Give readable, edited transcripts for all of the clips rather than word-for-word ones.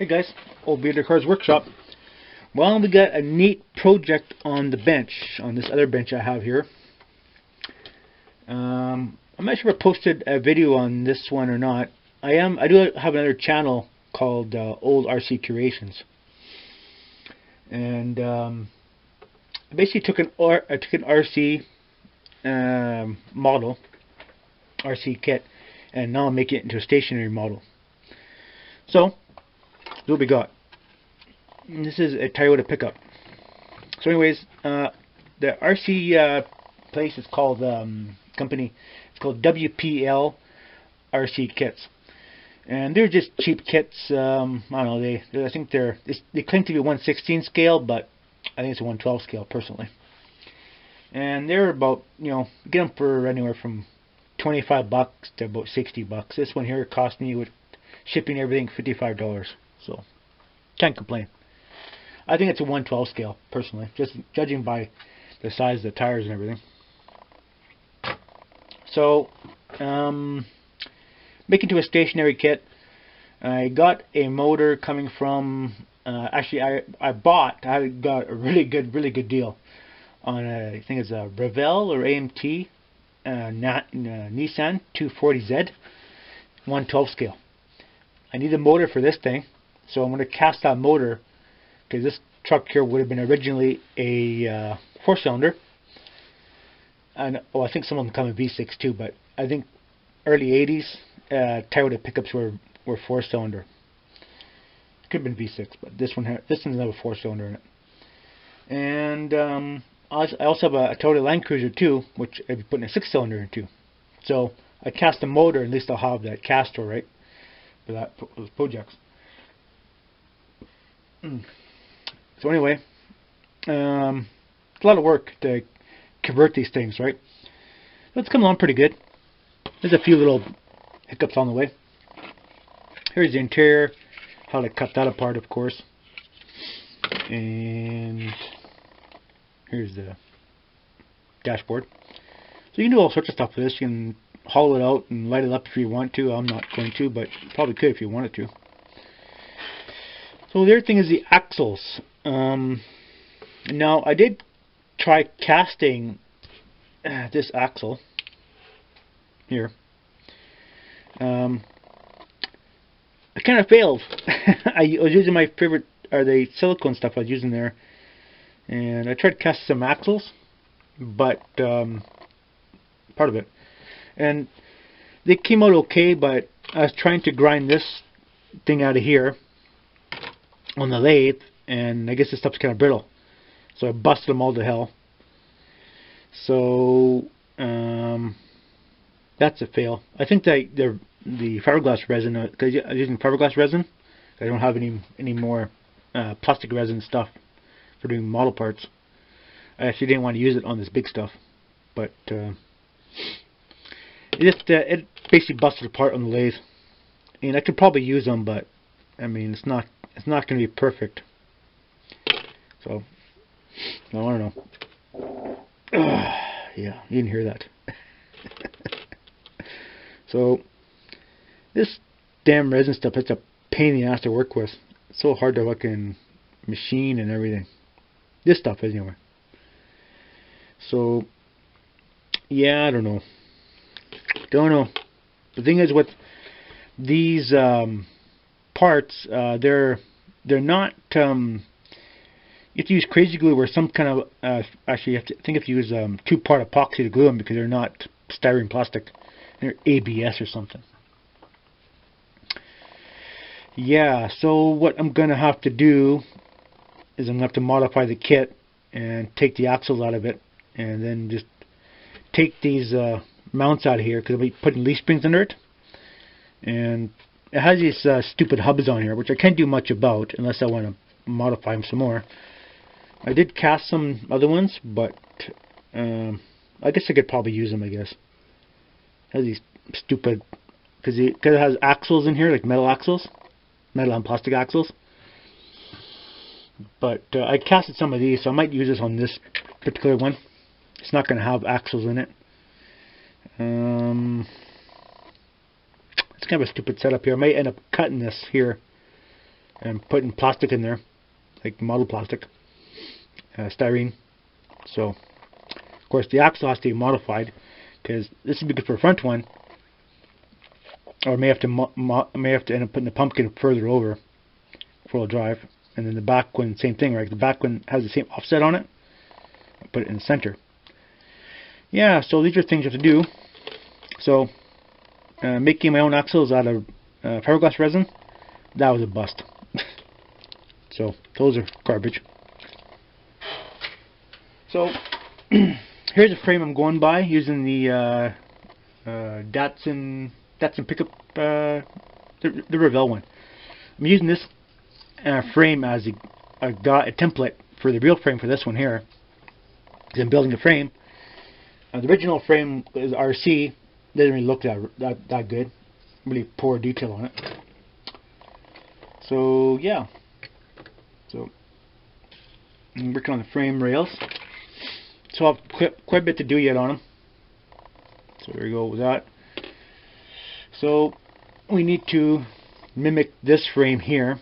Hey guys, Old Bearder Cars Workshop. Well, we got a neat project on the bench, on this other bench I have here. I'm not sure if I posted a video on this one or not. I do have another channel called Old RC Curations, and I basically took an RC model, RC kit, and now I'm making it into a stationary model. So what we got. And this is a Toyota pickup. So anyways, the RC place is called company. It's called WPL RC Kits, and they're just cheap kits. I don't know. I think they claim to be 1/16 scale, but I think it's a 1/12 scale personally. And they're about, get them for anywhere from $25 to about $60. This one here cost me, with shipping everything, $55. So can't complain. I think it's a 1/12 scale personally, just judging by the size of the tires and everything. So making to a stationary kit. I got a motor coming from actually I got a really good deal on I think it's a Revell or AMT Nissan 240Z 1/12 scale. I need a motor for this thing, so I'm going to cast that motor, because this truck here would have been originally a 4-cylinder, and I think some of them come in V6 too, but I think early 80s Toyota pickups were 4-cylinder. Could have been V6, but this one's have a 4-cylinder in it. And I also have a Toyota Land Cruiser too, which I'd be putting a 6-cylinder into. So I cast a motor, at least I'll have that caster, right, for those projects. So anyway, it's a lot of work to convert these things, right? But it's coming along pretty good. There's a few little hiccups on the way. Here's the interior, how to cut that apart, of course. And here's the dashboard. So you can do all sorts of stuff with this. You can hollow it out and light it up if you want to. I'm not going to, but you probably could if you wanted to. So the other thing is the axles. Now I did try casting this axle here. I kind of failed. I was using my favorite, the silicone stuff I was using there, and I tried to cast some axles, but part of it, and they came out okay. But I was trying to grind this thing out of here on the lathe, and I guess this stuff's kind of brittle, so I busted them all to hell. So that's a fail. I think that the fiberglass resin, because I'm using fiberglass resin, I don't have any more plastic resin stuff for doing model parts. I actually didn't want to use it on this big stuff, but it basically busted apart on the lathe. And I could probably use them, but I mean it's not going to be perfect. So I don't know. Yeah, you didn't hear that. So this damn resin stuff, it's a pain in the ass to work with. It's so hard to fucking machine and everything. This stuff is, anyway. So yeah, I don't know. The thing is with these parts, they're not. You have to use crazy glue or some kind of. Actually, I think if you use 2-part epoxy to glue them, because they're not styrene plastic. They're ABS or something. Yeah, so what I'm going to have to do is I'm going to have to modify the kit and take the axles out of it, and then just take these mounts out of here, because I'll be putting leaf springs under it. And it has these stupid hubs on here, which I can't do much about unless I want to modify them some more. I did cast some other ones, but I guess I could probably use them, I guess. It has these stupid, because it has axles in here, like metal axles. Metal and plastic axles. But I casted some of these, so I might use this on this particular one. It's not going to have axles in it. It's kind of a stupid setup here. I might end up cutting this here and putting plastic in there, like model plastic, styrene. So, of course, the axle has to be modified because this would be good for a front one, or may have to end up putting the pumpkin further over, four-wheel drive, and then the back one, same thing, right? The back one has the same offset on it. Put it in the center. Yeah, so these are things you have to do. So, making my own axles out of fiberglass resin, that was a bust. So, those are garbage. So, here's a frame I'm going by using the Datsun pickup, the Revell one. I'm using this frame as a template for the real frame for this one here. I'm building a frame. The original frame is RC. Doesn't really look that good. Really poor detail on it. So yeah. So I'm working on the frame rails. So I've quite a bit to do yet on them. So there we go with that. So we need to mimic this frame here.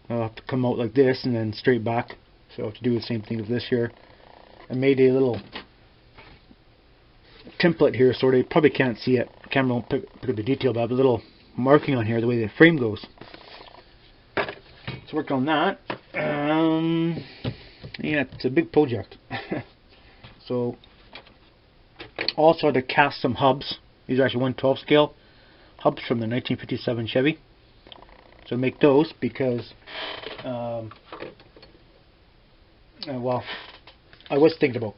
I'll have to come out like this and then straight back. So I have to do the same thing with this here. I made a little template here, so they probably can't see it. The camera won't pick up the detail, but I have a little marking on here the way the frame goes. So working on that. Yeah, it's a big project. So also to cast some hubs. These are actually 1/12 scale hubs from the 1957 Chevy. So make those because well, I was thinking about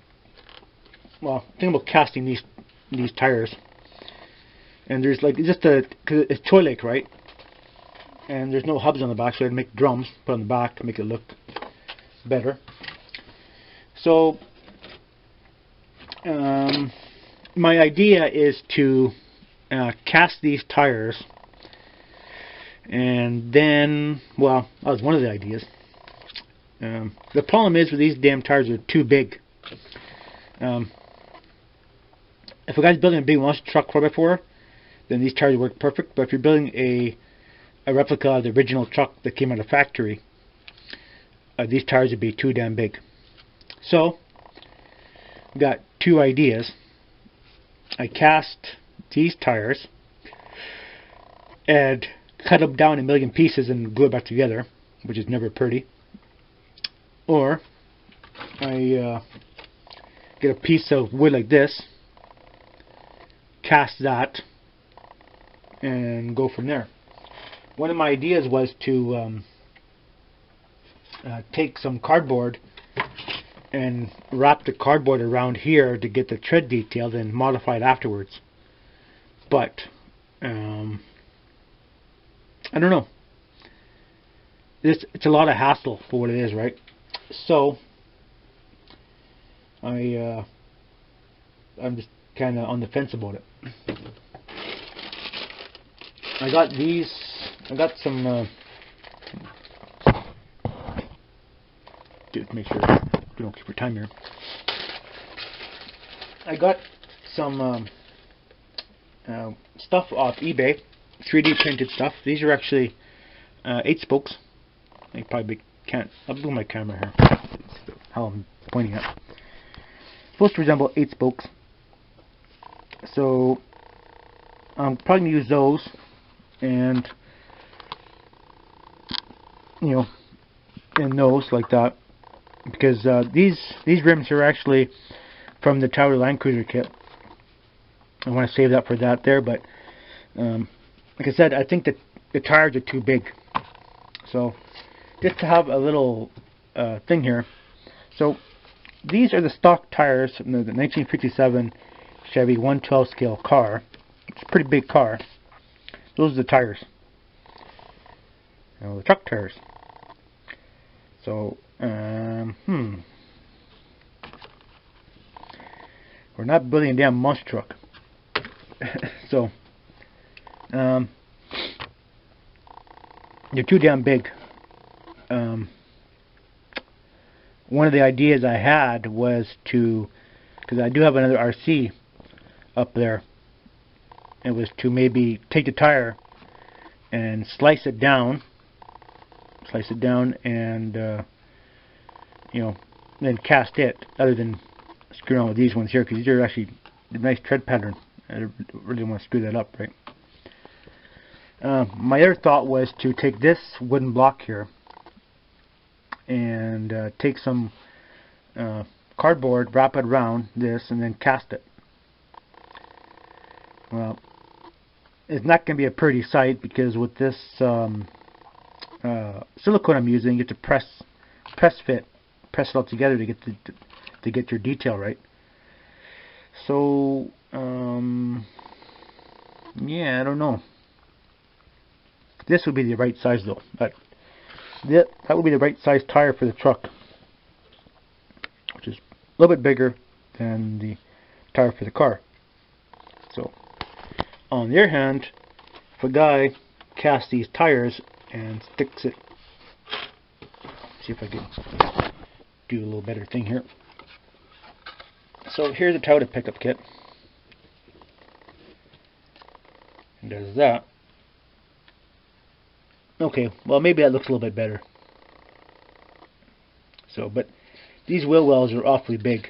casting these tires, and there's like just cause it's toy lake, right? And there's no hubs on the back, so I'd make drums put on the back to make it look better. So my idea is to cast these tires, and then, well, that was one of the ideas. The problem is with these damn tires, are too big. If a guy's building a big monster truck 4x4, then these tires work perfect. But if you're building a replica of the original truck that came out of factory, these tires would be too damn big. So, I've got two ideas. I cast these tires and cut them down in a million pieces and glue it back together, which is never pretty. Or I get a piece of wood like this, cast that, and go from there. One of my ideas was to take some cardboard and wrap the cardboard around here to get the tread detail, then modify it afterwards. But I don't know. It's a lot of hassle for what it is, right? So I'm just kind of on the fence about it. I got some to make sure we don't keep our time here. I got some stuff off eBay, 3D printed stuff. These are actually 8 spokes. I probably can't. I'll move my camera here. How I'm pointing at. Supposed to resemble 8 spokes. So I'm probably gonna use those, and and those like that, because these rims are actually from the Tower Land Cruiser kit. I want to save that for that there, but like I said, I think that the tires are too big. So just to have a little thing here. So these are the stock tires from the 1957 Chevy 1/12 scale car. It's a pretty big car. Those are the tires. The truck tires. So we're not building a damn monster truck. So they're too damn big. One of the ideas I had was to, because I do have another RC up there, it was to maybe take the tire and slice it down slice it down, and you know, then cast it, other than screw around with these ones here, because these are actually a nice tread pattern. I really want to screw that up, right? My other thought was to take this wooden block here and take some cardboard, wrap it around this, and then cast it. Well, it's not going to be a pretty sight, because with this silicone I'm using, you have to press it all together to get your detail right. So yeah, I don't know. This would be the right size though. That would be the right size tire for the truck, which is a little bit bigger than the tire for the car. So on the other hand, if a guy casts these tires and sticks it, see if I can do a little better thing here. So here's a Toyota pickup kit. And there's that. Okay, well maybe that looks a little bit better. So, but these wheel wells are awfully big.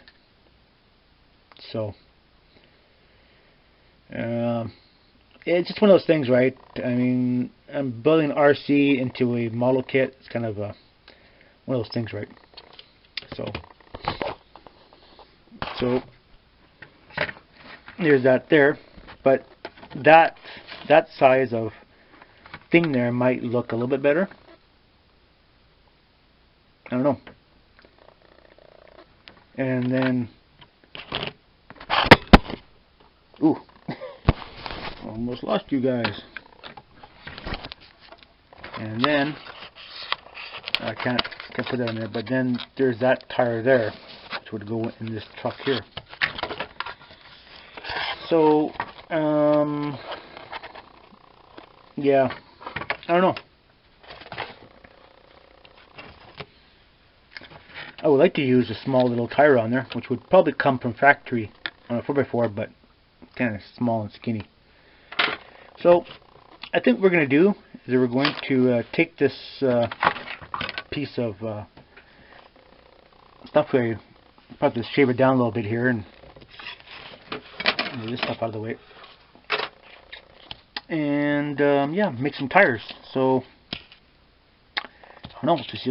So it's just one of those things, right? I mean, I'm building an RC into a model kit. It's kind of one of those things, right? So there's that there, but that size of thing there might look a little bit better. I don't know. And then, ooh, almost lost you guys. And then I can't put that in there, but then there's that tire there, which would go in this truck here. So yeah, I don't know. I would like to use a small little tire on there, which would probably come from factory on a 4x4, but kind of small and skinny. So I think what we're going to do is we're going to take this piece of stuff here, probably just shave it down a little bit here and move this stuff out of the way, and yeah, make some tires. So I don't know, just